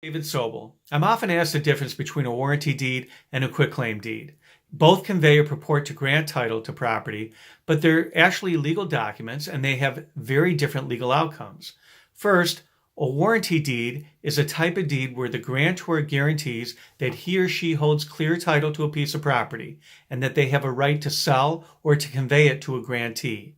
David Sobel. I'm often asked the difference between a warranty deed and a quitclaim deed. Both convey or purport to grant title to property, but they're actually legal documents and they have very different legal outcomes. First, a warranty deed is a type of deed where the grantor guarantees that he or she holds clear title to a piece of property and that they have a right to sell or to convey it to a grantee.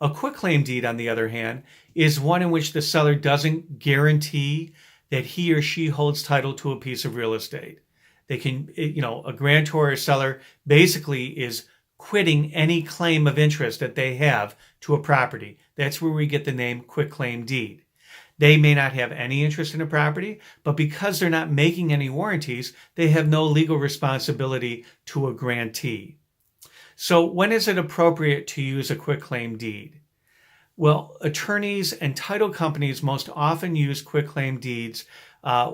A quitclaim deed, on the other hand, is one in which the seller doesn't guarantee that he or she holds title to a piece of real estate. They can, a grantor or seller basically is quitting any claim of interest that they have to a property. That's where we get the name quitclaim deed. They may not have any interest in a property, but because they're not making any warranties, they have no legal responsibility to a grantee. So when is it appropriate to use a quitclaim deed? Well, attorneys and title companies most often use quitclaim deeds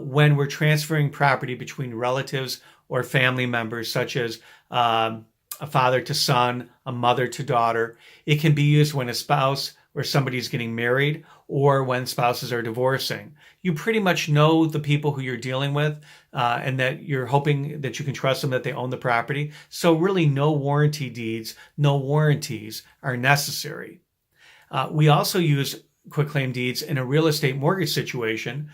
when we're transferring property between relatives or family members, such as a father to son, a mother to daughter. It can be used when a spouse or somebody's getting married or when spouses are divorcing. You pretty much know the people who you're dealing with and that you're hoping that you can trust them, that they own the property. So really no warranty deeds, no warranties are necessary. We also use quitclaim deeds in a real estate mortgage situation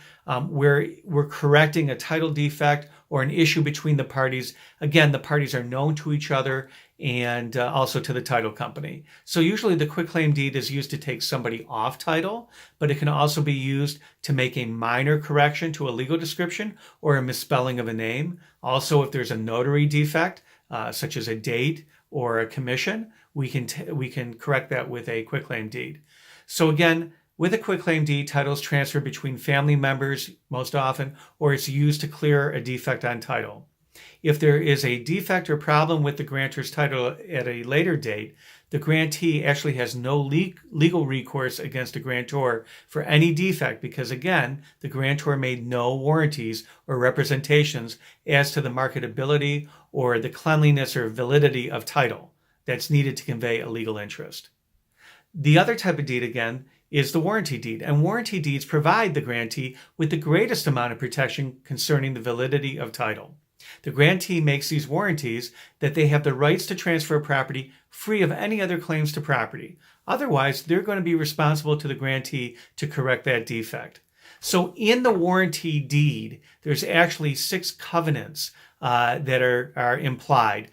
where we're correcting a title defect or an issue between the parties. Again, the parties are known to each other and also to the title company. So usually the quitclaim deed is used to take somebody off title, but it can also be used to make a minor correction to a legal description or a misspelling of a name. Also, if there's a notary defect, such as a date or a commission, we can correct that with a quitclaim deed. So again, with a quitclaim deed, title is transferred between family members most often, or it's used to clear a defect on title. If there is a defect or problem with the grantor's title at a later date, the grantee actually has no legal recourse against the grantor for any defect because, again, the grantor made no warranties or representations as to the marketability or the cleanliness or validity of title that's needed to convey a legal interest. The other type of deed, again, is the warranty deed, and warranty deeds provide the grantee with the greatest amount of protection concerning the validity of title. The grantee makes these warranties that they have the rights to transfer property free of any other claims to property. Otherwise, they're going to be responsible to the grantee to correct that defect. So in the warranty deed, there's actually 6 covenants that are implied.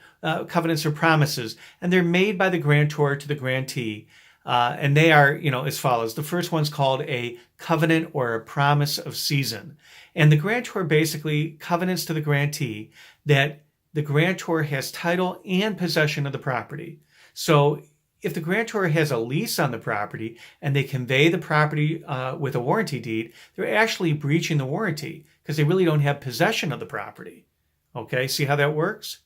Covenants or promises, and they're made by the grantor to the grantee. And they are, as follows. The first one's called a covenant or a promise of season. And the grantor basically covenants to the grantee that the grantor has title and possession of the property. So if the grantor has a lease on the property and they convey the property with a warranty deed, they're actually breaching the warranty because they really don't have possession of the property. Okay, see how that works?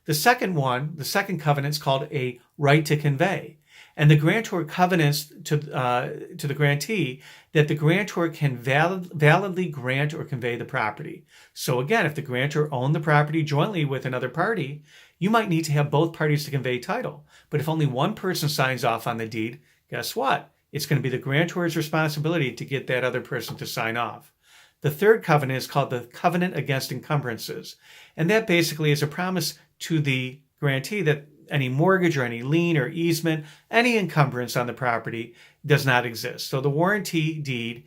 The second covenant is called a right to convey. And the grantor covenants to the grantee that the grantor can validly grant or convey the property. So again, if the grantor owned the property jointly with another party, you might need to have both parties to convey title. But if only one person signs off on the deed, guess what? It's going to be the grantor's responsibility to get that other person to sign off. The third covenant is called the covenant against encumbrances. And that basically is a promise to the grantee that any mortgage or any lien or easement, any encumbrance on the property does not exist. So the warranty deed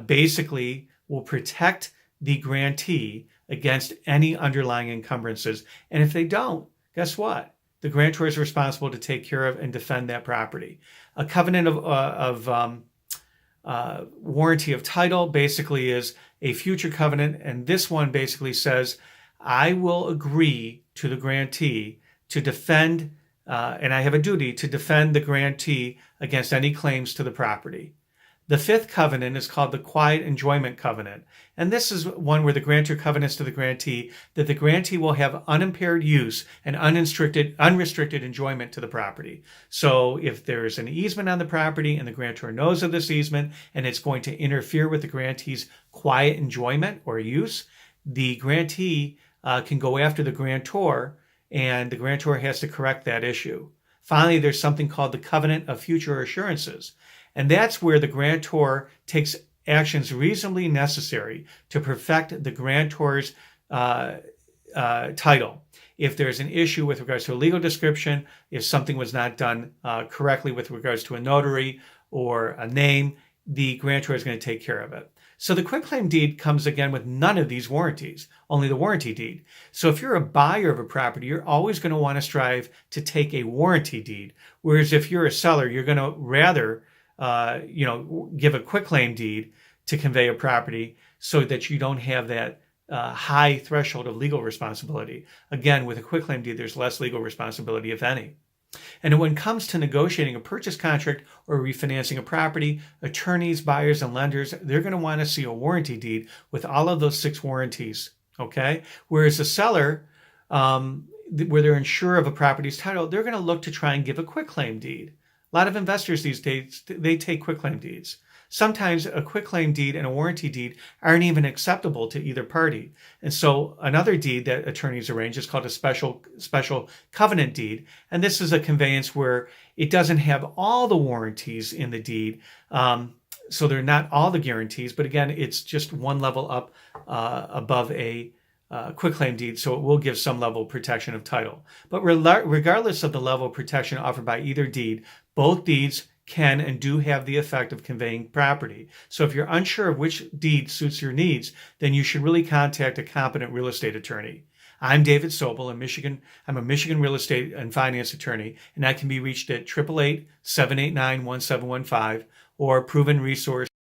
basically will protect the grantee against any underlying encumbrances. And if they don't, guess what? The grantor is responsible to take care of and defend that property. A covenant of warranty of title basically is a future covenant. And this one basically says, I will agree to the grantee to defend, and I have a duty to defend the grantee against any claims to the property. The fifth covenant is called the quiet enjoyment covenant. And this is one where the grantor covenants to the grantee that the grantee will have unimpaired use and unrestricted enjoyment to the property. So if there's an easement on the property and the grantor knows of this easement and it's going to interfere with the grantee's quiet enjoyment or use, the grantee can go after the grantor, and the grantor has to correct that issue. Finally, there's something called the covenant of future assurances. And that's where the grantor takes actions reasonably necessary to perfect the grantor's title. If there's an issue with regards to a legal description, if something was not done correctly with regards to a notary or a name, the grantor is going to take care of it. So the quitclaim deed comes again with none of these warranties, only the warranty deed. So if you're a buyer of a property, you're always going to want to strive to take a warranty deed. Whereas if you're a seller, you're going to rather, give a quitclaim deed to convey a property so that you don't have that high threshold of legal responsibility. Again, with a quitclaim deed, there's less legal responsibility, if any. And when it comes to negotiating a purchase contract or refinancing a property, attorneys, buyers, and lenders, they're going to want to see a warranty deed with all of those 6 warranties, okay? Whereas a seller, where they're unsure of a property's title, they're going to look to try and give a quitclaim deed. A lot of investors these days, they take quitclaim deeds. Sometimes a quitclaim deed and a warranty deed aren't even acceptable to either party. And so another deed that attorneys arrange is called a special covenant deed. And this is a conveyance where it doesn't have all the warranties in the deed. So they're not all the guarantees, but again, it's just one level up above a quitclaim deed, so it will give some level of protection of title. But regardless of the level of protection offered by either deed, both deeds can and do have the effect of conveying property. So if you're unsure of which deed suits your needs, then you should really contact a competent real estate attorney. I'm David Sobel in Michigan. I'm a Michigan real estate and finance attorney, and I can be reached at 888-789-1715 or Proven Resource